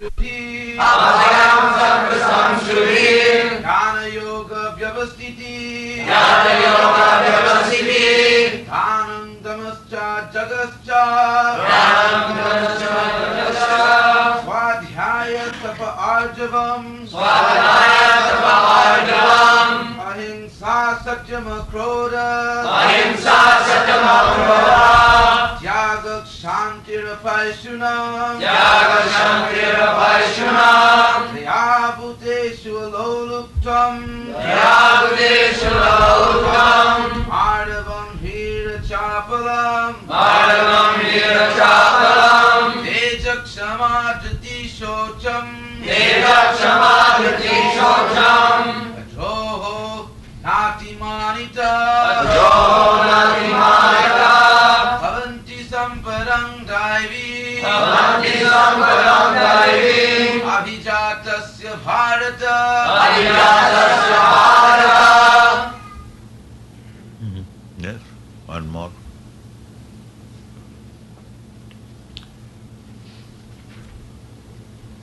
Abhayam Sarva Samshriti Jnana Yoga Vyavastiti Jnana Yoga Vyavastiti Dhanam Damascha Jagascha Dhanam Damascha Jagascha Swadhyaya Tapa Arjavam Swadhyaya Tapa Arjavam Ahimsa Satyama Krodha Ahimsa Satyama Krodha Tyaga Kshantir Paishunam Tyaga Kshantir Paishunam Daya Bhuteshu Aloluktam Daya Bhuteshu Aloluktam Madhavam Hira Chapalam Madhavam Hira Chapalam Teja Kshamadriti Shocham Teja Kshamadriti Shocham Ajoho Nati Manita Ajoho Nati Manita Bhavanti Samparang Daivi Bhavanti Samparang Daivi Abhijatasya Bharata Abhijatasya Bharata. Yes, one more.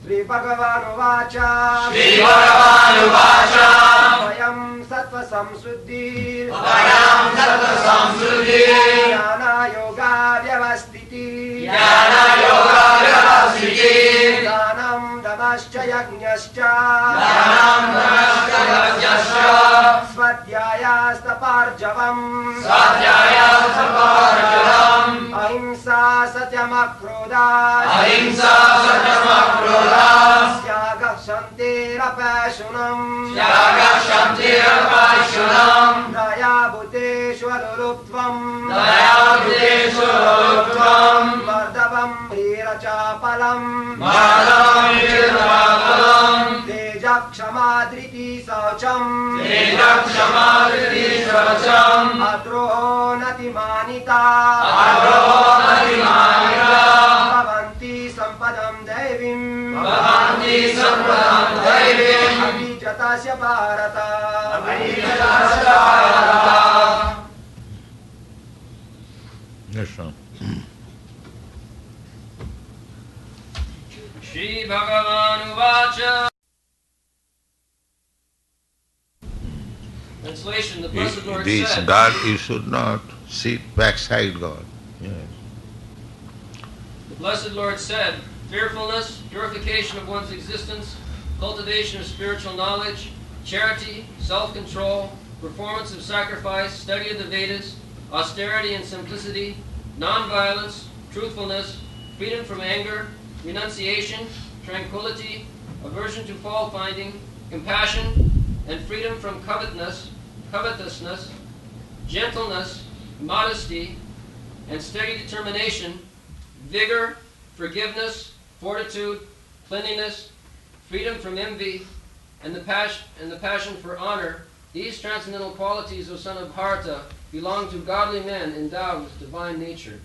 Shri Bhagavan Vayam Sattva Samsuddhi Vayam Sattva Samsuddhi Jnana Yoga Vyavastiti Jnana Yoga Vyavastiti Dhanam Damascha Yajñascha Dhanam Damascha Yajñascha Svadhyaya Staparjavam Svadhyaya Staparjavam Ahimsa Satyama Krodha Ahimsa Satyama Krodha Tyaga Shantira Paishunam Tyaga Shantira Paishunam Daya Bhuteshu Aloluptvam Daya Bhuteshu Aloluptvam Madhavam Hira Chapalam Madhavam Hira Chapalam Teja Kshamadriti Saucham Teja Kshamadriti Saucham Adroho Nati Manita Adroho Nati Manita Bhavanti Sampadam Devim Bhavanti Sampadam Devim Abhijatasya Bharata Abhijatasya Bharata. Yes, sir. Shri Bhagavan Uvacha. Translation, the Blessed Lord This said, God, you should not sit backside God. Yes. the Blessed Lord said, fearfulness, purification of one's existence, cultivation of spiritual knowledge, charity, self-control, performance of sacrifice, study of the Vedas, austerity and simplicity, non-violence, truthfulness, freedom from anger, renunciation, tranquility, aversion to fault-finding, compassion, and freedom from covetousness, gentleness, modesty, and steady determination, vigor, forgiveness, fortitude, cleanliness, freedom from envy, and the passion for honor. These transcendental qualities, O son of Bharata, belong to godly men endowed with divine nature.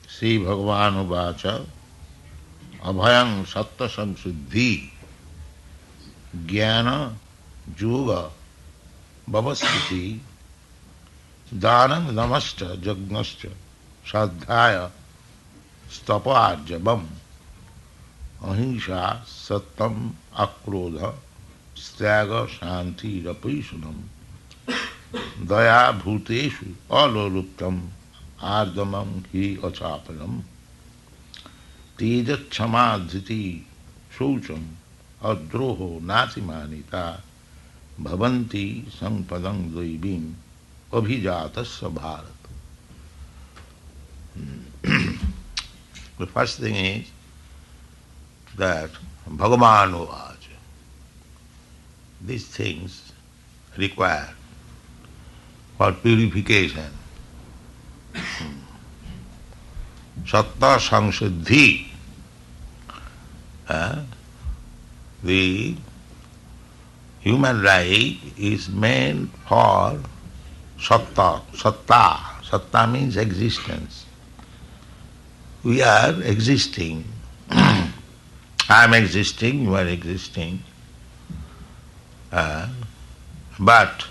Sri Bhagavan Uvacha Abhayam Sattva Samsuddhi Jnana Yoga Bhavastiti Dhanam Damascha Jagnascha Sadhyaya Staparjabam Ahimsa Satyam Akrodha Styaga Shanti Rapishanam Daya Bhuteshu Aloluptam Ardamam Hi Achapalam Teja Kshamadriti Shocham Adroho Natimanita Bhavanti Sampadang Dvaibim Abhijatasya Bharata. The first thing is that Bhagavan Uvacha. These things require for purification. Sattva Samsuddhi. The human life is meant for satta. Satta means existence. We are existing. I am existing, you are existing. But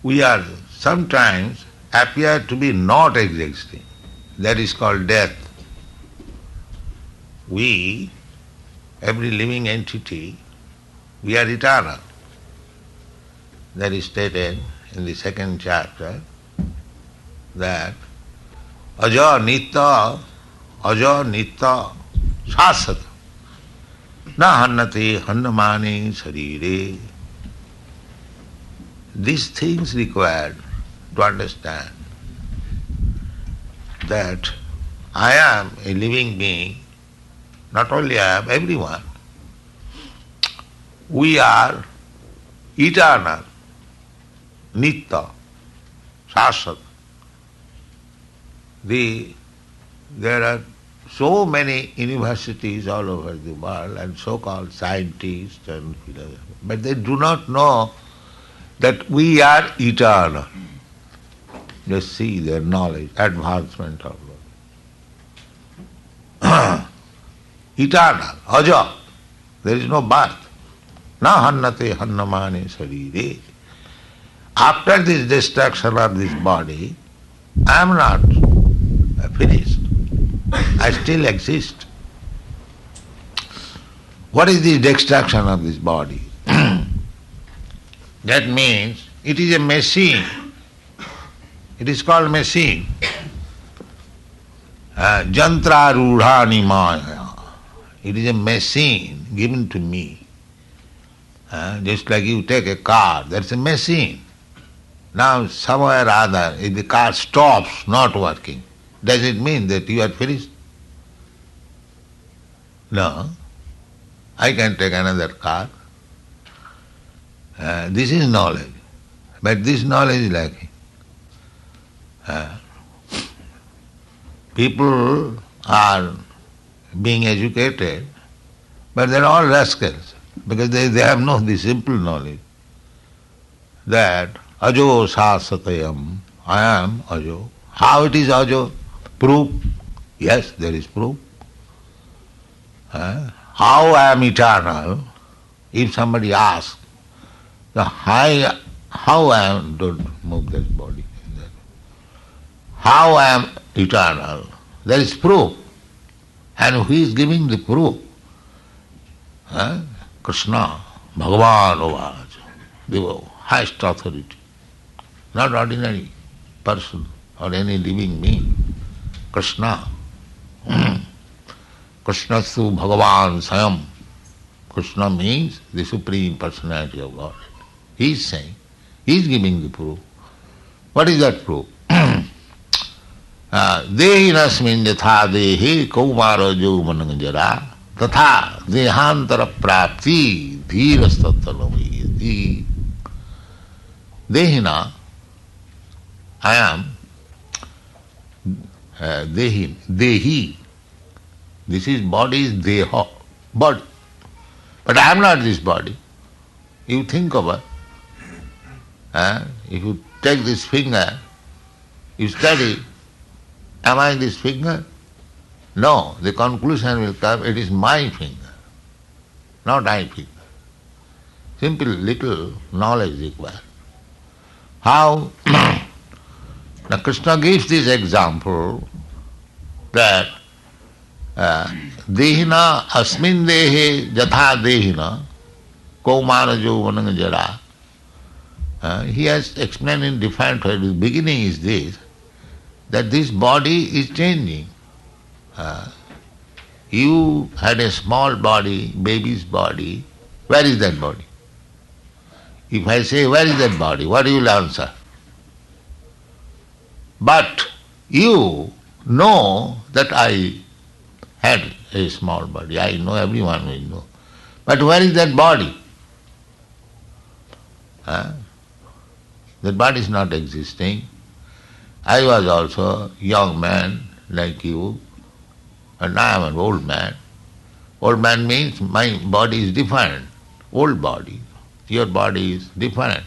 we are sometimes appear to be not existing. That is called death. We, every living entity, we are eternal. That is stated in the second chapter that aja nitya shasat na hannate hannamane sarire. These things required to understand that I am a living being. Not only I am, everyone. We are eternal, nitya, shasat. There are so many universities all over the world and so-called scientists and philosophers, but they do not know that we are eternal. Just see their knowledge, advancement of life. Eternal, aja. There is no birth. Na hannate hannamane sarire. After this destruction of this body, I am not finished. I still exist. What is the destruction of this body? That means it is a machine. It is called machine. Jantra rudhani maya. It is a machine given to me. Just like you take a car, that's a machine. Now somewhere or other, if the car stops not working, does it mean that you are finished? No. I can take another car. This is knowledge. But this knowledge is lacking. People are being educated, but they are all rascals because they have no the simple knowledge that ajo sasatayam, I am ajo. How it is ajo? Proof? Yes, there is proof. How I am eternal? If somebody asks, how I am, don't move that body. How I am eternal? There is proof. And who is giving the proof? Kṛṣṇa, Bhagavan Ovaj, the highest authority. Not ordinary person or any living being. Kṛṣṇa. Kṛṣṇastu Bhagavan Sayam. Kṛṣṇa means the Supreme Personality of God. He is saying, he is giving the proof. What is that proof? Dehinasmin yatha dehe kaumara jaumananjara tatha dehantara prapti dhirastattanamiyati. Dehina, I am dehi. This is body is deha, body. But I am not this body. You think about it. If you take this finger, you study, am I this finger? No, the conclusion will come, it is my finger, not I finger. Simple little knowledge required. How? Now Kṛṣṇa gives this example that dehina asmin dehe jatha dehina kaumana jauvananga jara. He has explained in different ways. The beginning is this, that this body is changing. You had a small body, baby's body. Where is that body? If I say, where is that body? What you will answer? But you know that I had a small body. I know, everyone will know. But where is that body? That body is not existing. I was also a young man like you, and now I am an old man. Old man means my body is different. Old body. Your body is different.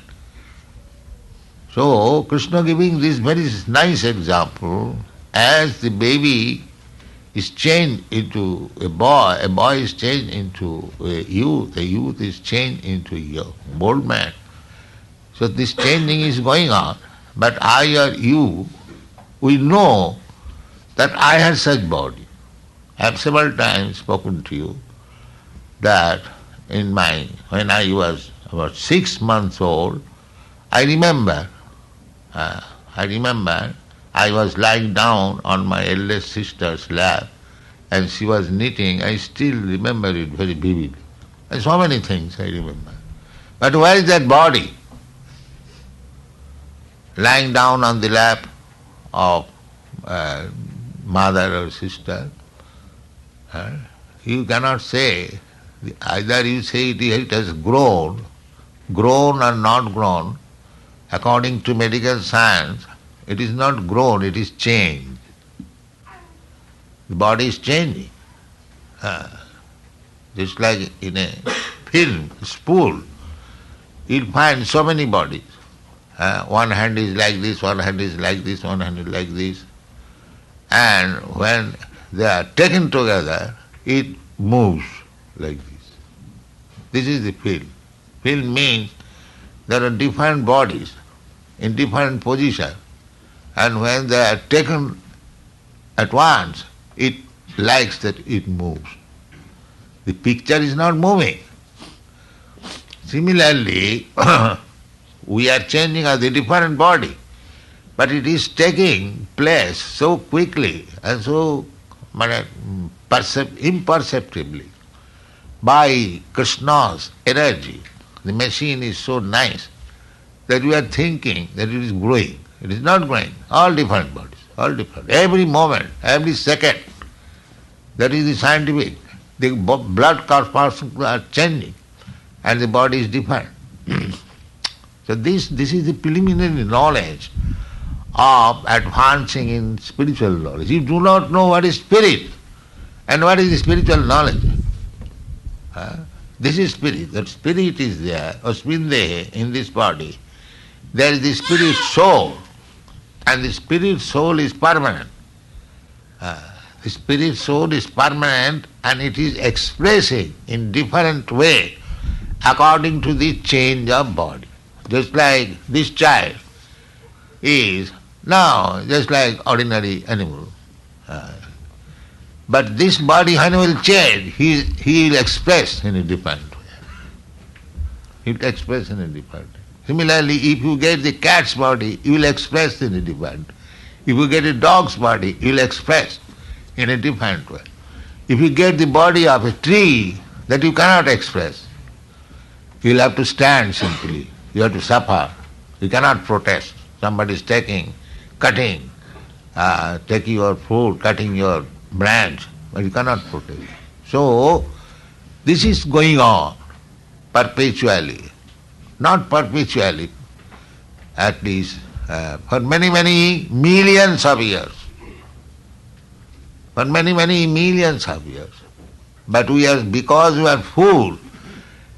So Kṛṣṇa giving this very nice example, as the baby is changed into a boy is changed into a youth is changed into a old man. So this changing is going on. But I or you, we know that I had such body. I have several times spoken to you that when I was about 6 months old, I remember I was lying down on my eldest sister's lap and she was knitting. I still remember it very vividly. And so many things I remember. But where is that body? Lying down on the lap of mother or sister. You cannot say, either you say it has grown or not grown. According to medical science, it is not grown, it is changed. The body is changing. Just like in a film, spool, you'll find so many bodies. One hand is like this, one hand is like this, one hand is like this. And when they are taken together, it moves like this. This is the film. Film means there are different bodies in different positions, and when they are taken at once, it likes that it moves. The picture is not moving. Similarly, we are changing as a different body, but it is taking place so quickly and so imperceptibly by Kṛṣṇa's energy. The machine is so nice that we are thinking that it is growing. It is not growing. All different bodies, all different. Every moment, every second. That is the scientific. The blood corpuscles are changing and the body is different. So this is the preliminary knowledge of advancing in spiritual knowledge. You do not know what is spirit and what is the spiritual knowledge. This is spirit. That spirit is there, osmindehe, in this body. There is the spirit soul, and the spirit soul is permanent. The spirit soul is permanent and it is expressing in different way according to the change of body. Just like this child is now just like ordinary animal. But this body, when will change, he will express in a different way. He will express in a different way. Similarly, if you get the cat's body, you will express in a different way. If you get a dog's body, you will express in a different way. If you get the body of a tree that you cannot express, you will have to stand simply. You have to suffer. You cannot protest. Somebody is taking your fruit, cutting your branch, but you cannot protest. So, this is going on perpetually. Not perpetually, at least for many, many millions of years. For many, many millions of years. But because we are fooled,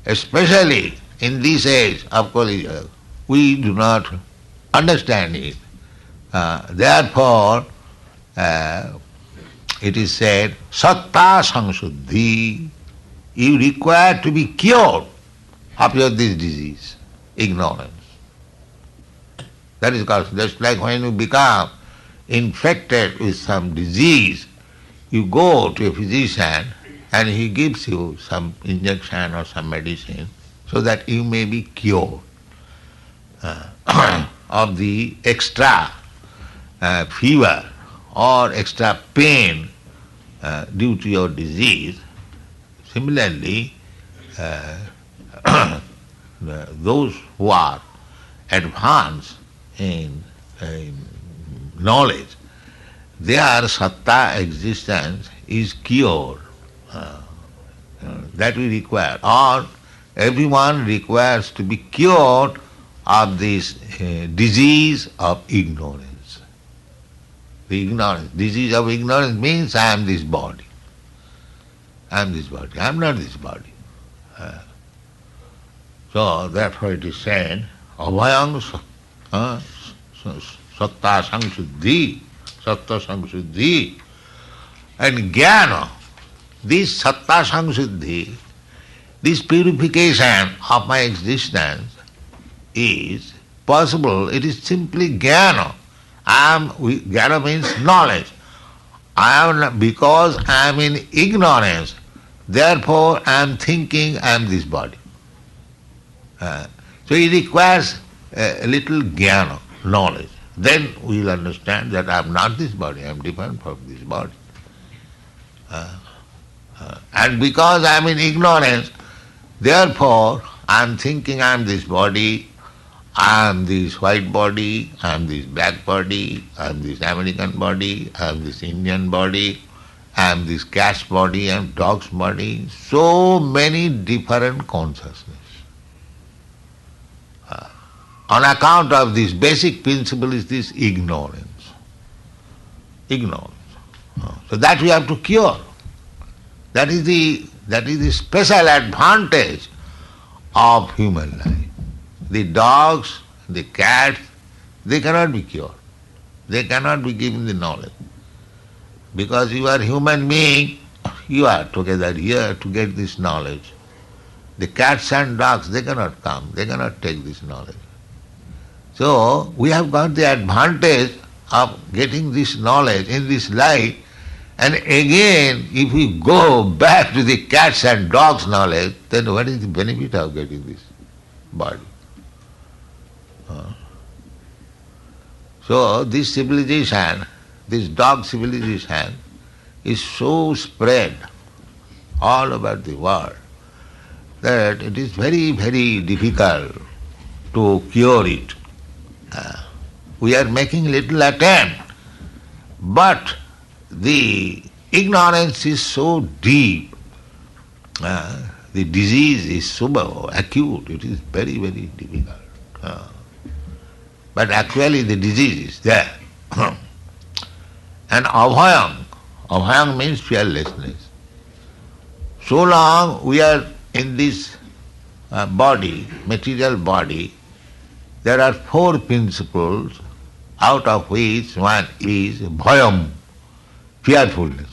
especially in this age of Kali Yuga, we do not understand it. Therefore, it is said, satta samsuddhi, you require to be cured of this disease, ignorance. That is called, just like when you become infected with some disease, you go to a physician and he gives you some injection or some medicine so that you may be cured of the extra fever or extra pain due to your disease. Similarly, those who are advanced in knowledge, their satta existence is cured. That we require. Or everyone requires to be cured of this disease of ignorance. The disease of ignorance means I am this body. I am this body. I am not this body. So therefore it is said, abhayang satta samsuddhi, satta samsuddhi. And jnana, this satta samsuddhi, this purification of my existence is possible. It is simply jnana. Jnana means knowledge. Because I am in ignorance, therefore I am thinking I am this body. So it requires a little jnana, knowledge. Then we will understand that I am not this body, I am different from this body. And because I am in ignorance, therefore I am thinking I am this body, I am this white body, I am this black body, I am this American body, I am this Indian body, I am this cat's body, I am dog's body. So many different consciousness. On account of this basic principle is this ignorance. Ignorance. So that we have to cure. That is the special advantage of human life. The dogs, the cats, they cannot be cured. They cannot be given the knowledge. Because you are human being, you are together here to get this knowledge. The cats and dogs, they cannot come, they cannot take this knowledge. So we have got the advantage of getting this knowledge in this life, and again if we go back to the cats and dogs knowledge, then what is the benefit of getting this body? So this civilization, this dog civilization is so spread all over the world that it is very, very difficult to cure it. We are making little attempt, but the ignorance is so deep, the disease is so acute, it is very, very difficult. But actually the disease is there. And abhayam means fearlessness. So long we are in this body, material body, there are four principles, out of which one is bhayam, fearfulness.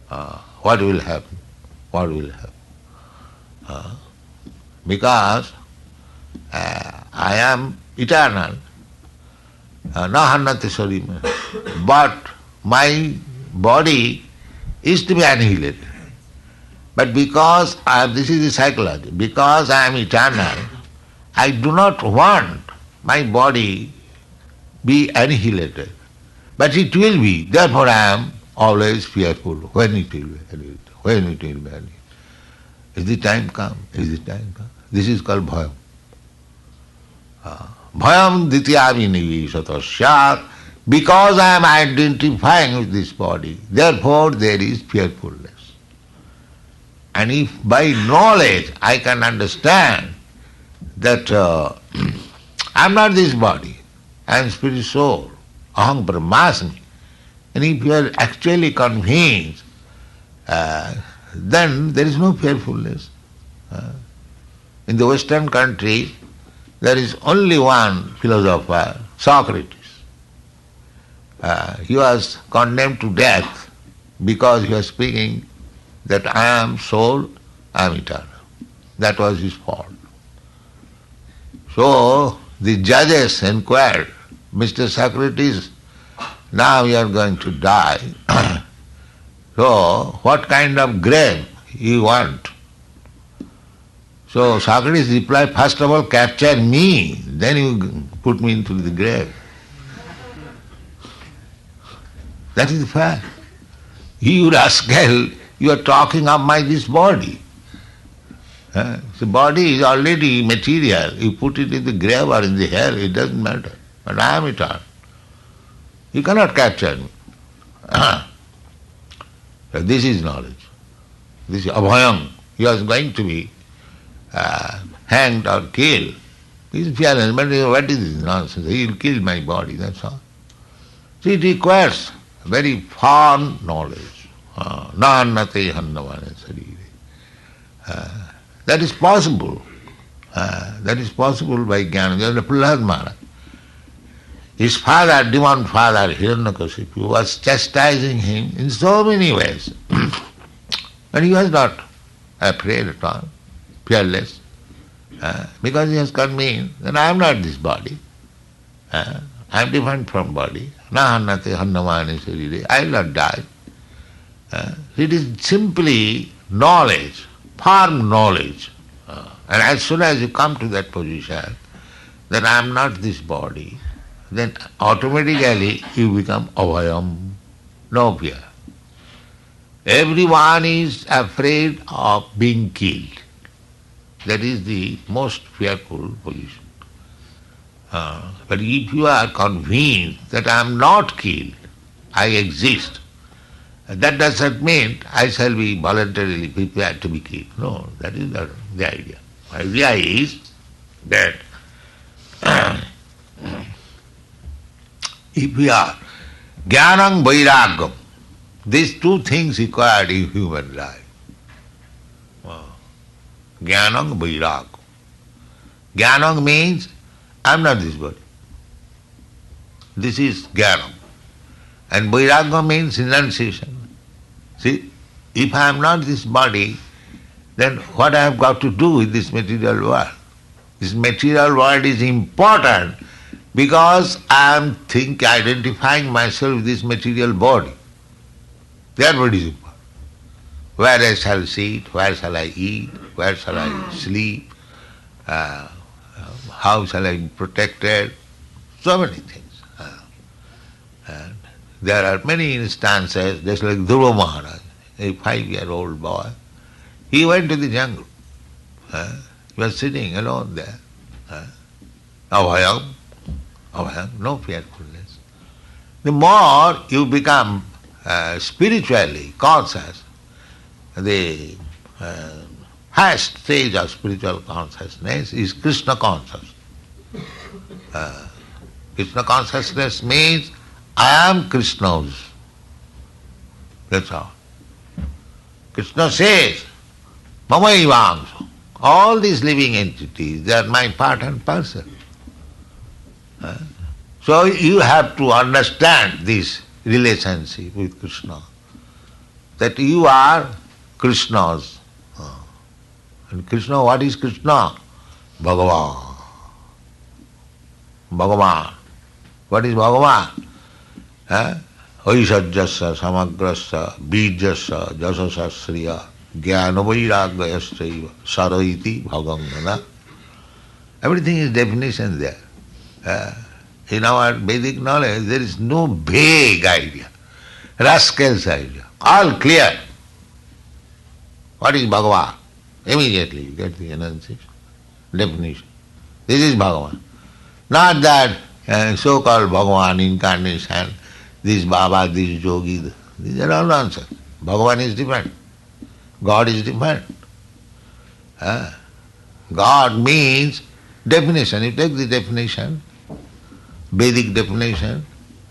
What will happen? What will happen? Because I am eternal, nahannati sarima, but my body is to be annihilated. But because this is the psychology, because I am eternal, I do not want my body be annihilated. But it will be, therefore I am always fearful when it will be annihilated, when it will be annihilated. Is the time come? Is the time come? This is called bhayam. Bhayam dityavinivishatasyat, because I am identifying with this body, therefore there is fearfulness. And if by knowledge I can understand that I am not this body, I am spirit soul, aham brahmasmi, and if you are actually convinced, then there is no fearfulness. In the Western country, there is only one philosopher, Socrates. He was condemned to death because he was speaking that I am soul, I am eternal. That was his fault. So the judges inquired, Mr. Socrates, now you are going to die. So what kind of grave you want? So Socrates replied, first of all capture me, then you put me into the grave. That is the fact. You rascal, you are talking of this body. The body is already material. You put it in the grave or in the hell, it doesn't matter. But I am eternal. You cannot capture me. So this is knowledge. This is abhayam. He was going to be hanged or killed. He is fearless. But what is this nonsense? He will kill my body, that's all. So it requires very fine knowledge. Nahannate hannavane sarire. That is possible. That is possible by jnana. There is Prahlad Maharaj. His father, demon father, Hiranyakashipu, was chastising him in so many ways. But he was not afraid at all, fearless. Because he has convinced that I am not this body. I am different from body. Na hannate hannamani sarire. I will not die. It is simply knowledge, firm knowledge. And as soon as you come to that position, that I am not this body, then automatically you become avayam, no fear. Everyone is afraid of being killed. That is the most fearful position. But if you are convinced that I am not killed, I exist, that does not mean I shall be voluntarily prepared to be killed. No, that is not the idea. The idea is that if we are jnanam vairagam, these two things required in human life. Jnanam vairagam. Jnanam means I am not this body. This is jnanam. And vairagam means renunciation. See, if I am not this body, then what I have got to do with this material world? This material world is important because I am identifying myself with this material body. Therefore it is important. Where I shall sit, where shall I eat, where shall I sleep, how shall I be protected, so many things. And there are many instances, just like Dhruva Maharaj, a 5-year-old boy. He went to the jungle. He was sitting alone there. Avayam, no fearfulness. The more you become spiritually conscious, the highest stage of spiritual consciousness is Kṛṣṇa consciousness. Kṛṣṇa consciousness means I am Kṛṣṇa's. That's all. Kṛṣṇa says, Mamaivamsa. All these living entities, they are my part and parcel. So you have to understand this relationship with Kṛṣṇa. That you are Kṛṣṇa's. And Kṛṣṇa, what is Kṛṣṇa? Bhagavan. Bhagavan. What is Bhagavan? Aishajyasya samagrasya bijyasya jasasasriya jnana vairagayasya saraiti bhagangana. Everything is definition there. In our Vedic knowledge, there is no vague idea, rascal's idea. All clear. What is Bhagavan? Immediately you get the enunciation, definition. This is Bhagavan. Not that so-called Bhagavan incarnation, this Baba, this Yogi, these are all nonsense. Bhagavan is different. God is different. God means definition. You take the definition, Vedic definition,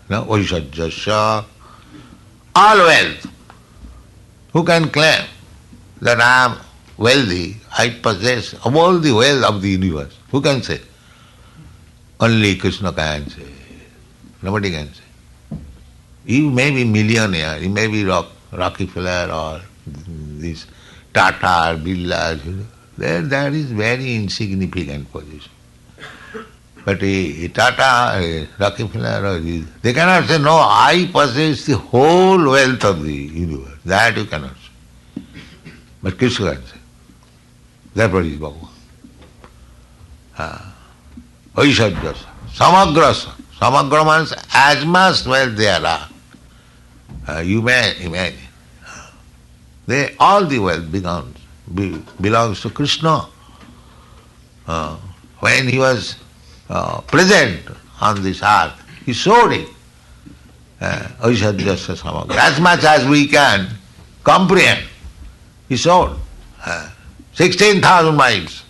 Vaishajyasya, all wealth. Who can claim that I am wealthy, I possess all the wealth of the universe? Who can say? Only Kṛṣṇa can say. Nobody can say. You may be millionaire, you may be Rockefeller or this Tata or Birla, that is very insignificant position. But a Tata, a Rockefeller, they cannot say, no, I possess the whole wealth of the universe. That you cannot say. But Kṛṣṇa can say. Therefore he is Bhagavan. Aishajyasya, samagrasya. Samagra means as much wealth there are. You may imagine. All the wealth belongs to Kṛṣṇa. When he was present on this earth, he showed it. Aishajyasya samagra. As much as we can comprehend, he showed. 16,000 miles,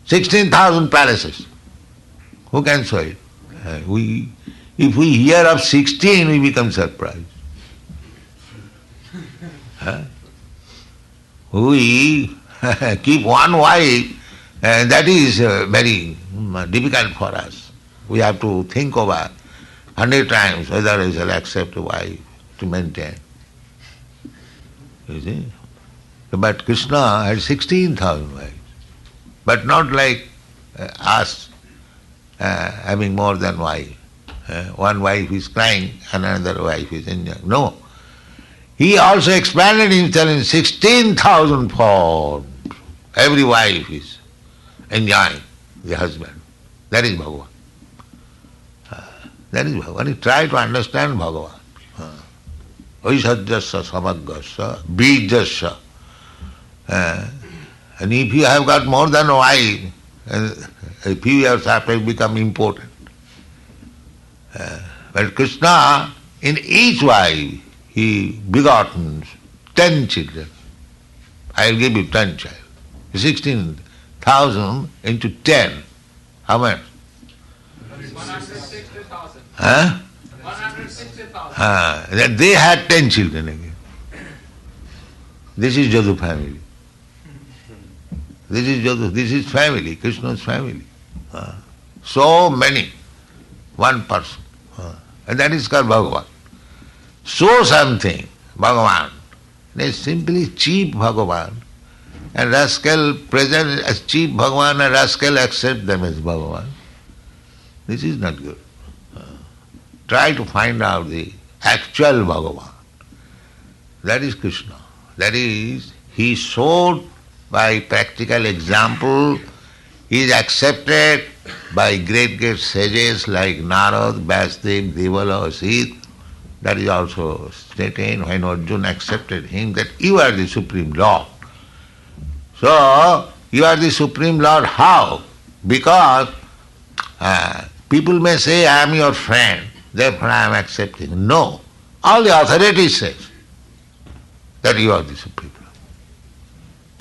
16,000 palaces. Who can show it? If we hear of 16, we become surprised. We keep one wife, that is very difficult for us. We have to think over 100 times whether we shall accept a wife to maintain. You see? But Kṛṣṇa had 16,000 wives. but not like us having more than wife. One wife is crying and another wife is enjoying. No. He also expanded himself in 16,000 forms. Every wife is enjoying the husband. That is Bhagavan. That is Bhagavan. You try to understand Bhagavan. Vaisajyasya samagasya bijasya. And if you have got more than a wife, a few years after you become important. But Kṛṣṇa, in each wife, he begotten 10 children. I will give you 10 children. 16,000 into 10. How much? 160,000. Huh? 160,000. They had 10 children again. This is Jadu family. This is Jadu, this is family, Krishna's family. So many, one person. And that is called Bhagavan. Show something, Bhagavan. They simply cheap Bhagavan. And rascal present as cheap Bhagavan and rascal accept them as Bhagavan. This is not good. Try to find out the actual Bhagavan. That is Kṛṣṇa. That is, he showed by practical example, he is accepted by great sages like Narad, Vasudev, Devala, Sita. That is also stated when Arjuna accepted him that you are the Supreme Lord. So, you are the Supreme Lord how? Because people may say, I am your friend, therefore I am accepting. No. All the authorities say that you are the Supreme Lord.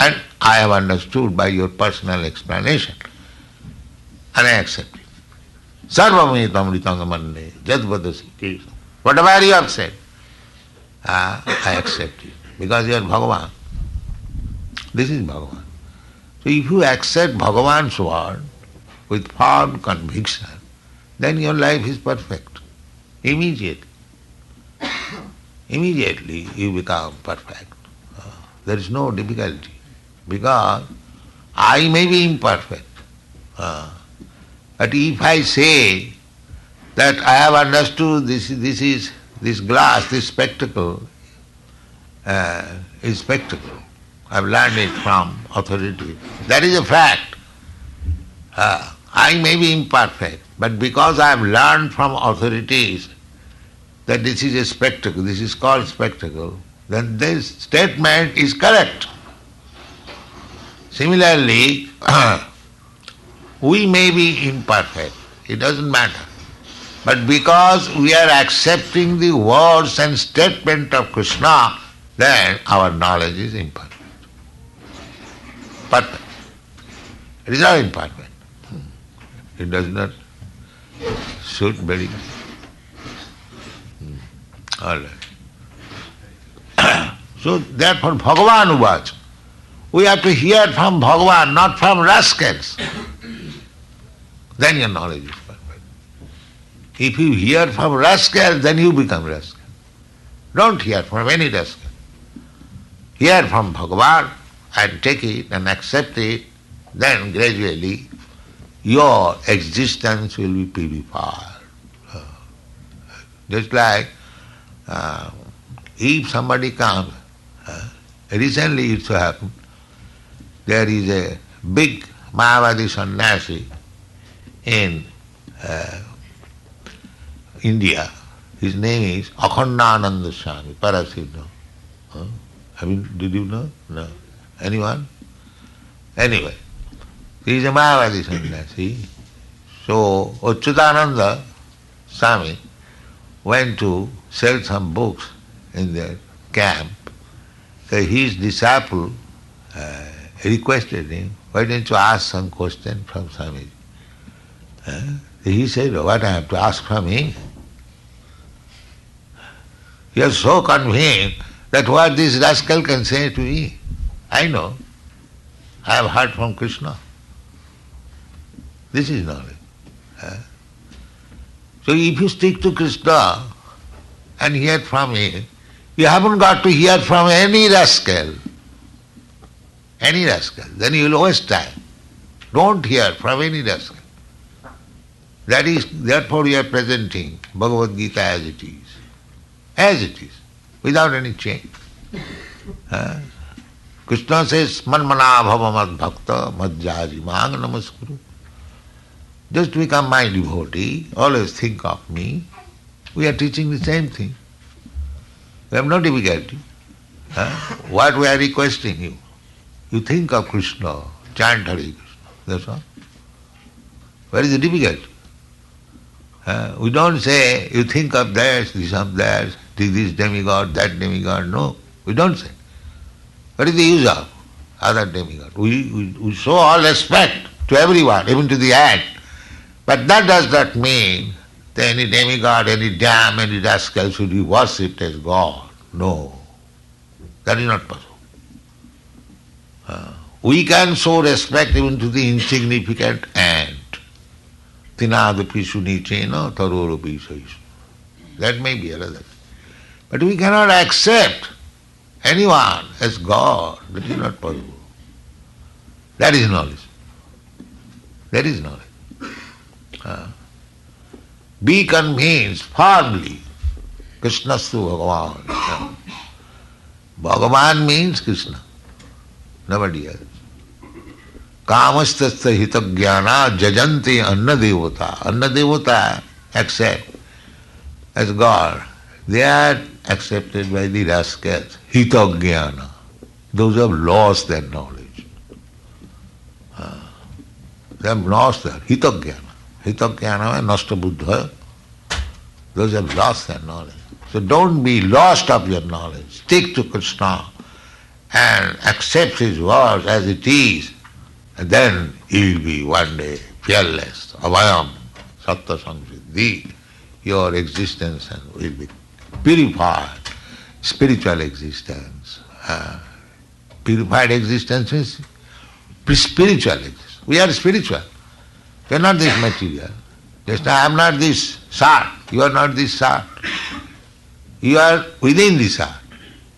And I have understood by your personal explanation. And I accept it. Sarvamritam ritangamanne jadvadasi Krishna. Whatever you have said, I accept it. Because you are Bhagavan. This is Bhagavan. So if you accept Bhagavan's word with firm conviction, then your life is perfect. Immediately. Immediately you become perfect. There is no difficulty. Because I may be imperfect. But if I say that I have understood this glass, this spectacle is spectacle, I have learned it from authority. That is a fact. I may be imperfect, but because I have learned from authorities that this is a spectacle, this is called spectacle, then this statement is correct. Similarly, we may be imperfect, it doesn't matter. But because we are accepting the words and statement of Kṛṣṇa, then our knowledge is imperfect. Perfect. It is not imperfect. It does not suit very well. All right. So therefore Bhagavan uvacha. We have to hear from Bhagavan, not from rascals. Then your knowledge is perfect. If you hear from rascals, then you become rascal. Don't hear from any rascal. Hear from Bhagavan and take it and accept it, then gradually your existence will be purified. Just like if somebody comes, recently it so happened, there is a big Mayavadi sannyasi in India. His name is Akhandananda Swami, Parasiddha. Did you know? No. Anyone? Anyway, he is a Mayavadi sannyasi. So Achyutananda Swami went to sell some books in their camp. So his disciple requested him, why don't you ask some question from Swamiji? He said, what I have to ask from him? He was so convinced that what this rascal can say to me, I know. I have heard from Kṛṣṇa. This is knowledge. So if you stick to Kṛṣṇa and hear from him, you haven't got to hear from any rascal. Any rascal. Then you will waste time. Don't hear from any rascal. Therefore we are presenting Bhagavad Gita as it is. As it is, without any change. Kṛṣṇa says, Manmana bhava mad bhakta madhyāji māṅ namaskuru. Just become my devotee, always think of me. We are teaching the same thing. We have no difficulty. What we are requesting you? You think of Kṛṣṇa, chant Hare Krishna. That's all. Where is the difficulty? We don't say, you think of this of that, this demigod, that demigod. No, we don't say. What is the use of other demigod? We show all respect to everyone, even to the ant. But that does not mean that any demigod, any damn, any rascal should be worshipped as God. No, that is not possible. We can show respect even to the insignificant ant. Tinadapi sunichena taroropi saishu. That may be another thing. But we cannot accept anyone as God. That is not possible. That is knowledge. That is knowledge. Be convinced firmly. Kṛṣṇastu Bhagavan. Bhagavan means Kṛṣṇa. Nobody else. Kāmastasya hitagyāna jajanti anna devata. Anna devata accept as God. They are accepted by the rascals. Hitagyāna. Those who have lost their knowledge. They have lost their hitagyāna. Hitagyāna is nasta buddha. Those who have lost their knowledge. So don't be lost of your knowledge. Stick to Kṛṣṇa and accept his words as it is. And then you will be one day fearless. Avayam, satta samsiddhi. Your existence will be purified. Spiritual existence. Purified existence is spiritual existence. We are spiritual. We are not this material. Just I am not this sart. You are not this sart. You are within this sart.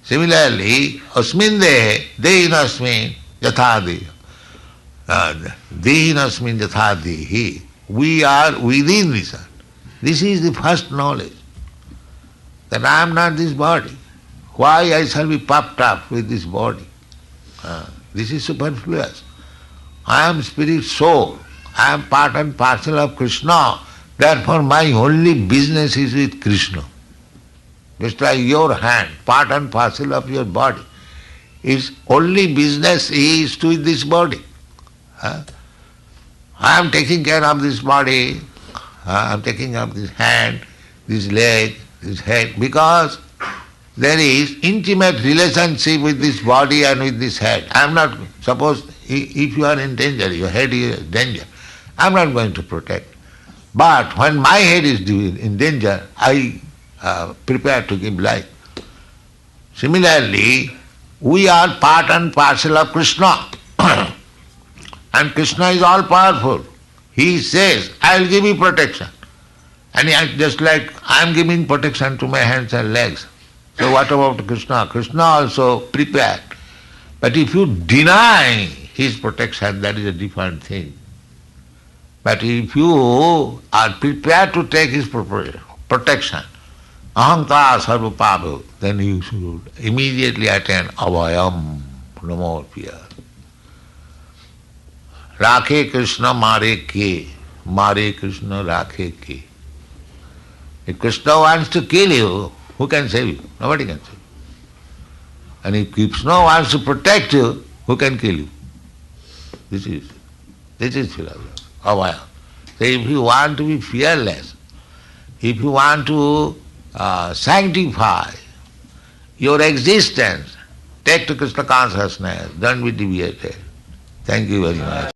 Similarly, asmin dehe, dehinasmin yatha deha. Dehinasmin yatha dehi. We are within this sart. This is the first knowledge. That I am not this body. Why I shall be puffed up with this body? This is superfluous. I am spirit soul. I am part and parcel of Kṛṣṇa. Therefore my only business is with Kṛṣṇa. Just like your hand, part and parcel of your body. Its only business is to this body. I am taking care of this body. I am taking care of this hand, this leg, this head, because there is intimate relationship with this body and with this head. I am not, suppose if you are in danger, your head is in danger, I am not going to protect. But when my head is in danger, I prepare to give life. Similarly, we are part and parcel of Kṛṣṇa. And Kṛṣṇa is all powerful. He says, I will give you protection. And just like I am giving protection to my hands and legs. So what about Kṛṣṇa? Kṛṣṇa also prepared. But if you deny his protection, that is a different thing. But if you are prepared to take his protection, ahankara sarvapabhu, then you should immediately attain avayam, no more fear. Rakhe Kṛṣṇa mare ke, mare Kṛṣṇa rakhe ke. If Kṛṣṇa wants to kill you, who can save you? Nobody can save you. And if Kṛṣṇa wants to protect you, who can kill you? This is philosophy. Avaya. So if you want to be fearless, if you want to sanctify your existence, take to Kṛṣṇa consciousness, don't be deviated. Thank you very much.